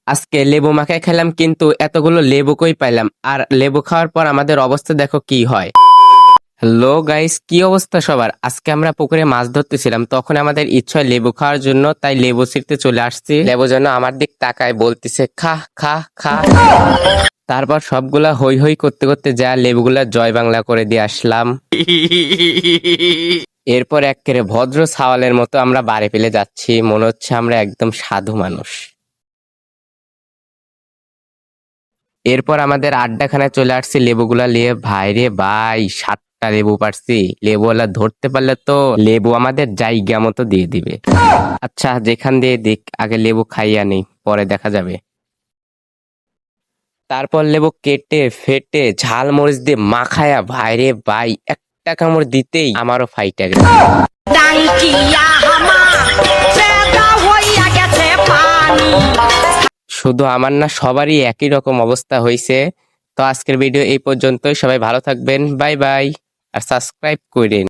আজকে লেবু মাখায় খেলাম, কিন্তু এতগুলো লেবু কই পাইলাম? আর লেবু খাওয়ার পর আমাদের অবস্থা দেখো কি হয়। হ্যালো গাইস, কি অবস্থা সবার? আজকে আমরা পুকুরে মাছ ধরতেছিলাম, তখন আমাদের ইচ্ছা হয় লেবু খাওয়ার জন্য, তাই লেবু ছিঁড়তে চলে আসছি। লেবু যেন আমার দিক তাকায় বলতিছে খা খা খা। তারপর সবগুলা হই হই করতে করতে যা লেবুগুলা জয় বাংলা করে দিয়ে আসলাম। এরপর এক্কেরে ভদ্র ছাওয়ালের মতো আমরা বাড়ি ফেলে যাচ্ছি, মনে হচ্ছে আমরা একদম সাধু মানুষ। এরপর আমাদের আড্ডাখানায় চলে আসছি লেবুগুলা নিয়ে। ভাই রে ভাই, 7টা লেবু পারছি। লেবুওয়ালা ধরতে পারলে তো লেবু আমাদের জায়গা মতো দিয়ে দিবে। আচ্ছা, যেখান দিয়ে দিক, আগে লেবু খাইয়া নেই, পরে দেখা যাবে। তারপর লেবু কেটে ফেটে ঝাল মরিচ দিয়ে মাখায়া, ভাই রে ভাই, একটা কামড় দিতেই আমারও ফাইটা গেল। টাঙ্কিয়া হামা ছেদা হইয়া গেছে পানি। শুধু আমার না, সবারই একই রকম অবস্থা হয়েছে। তো আজকের ভিডিও এই পর্যন্তই। সবাই ভালো থাকবেন, বাই বাই। আর সাবস্ক্রাইব করেন।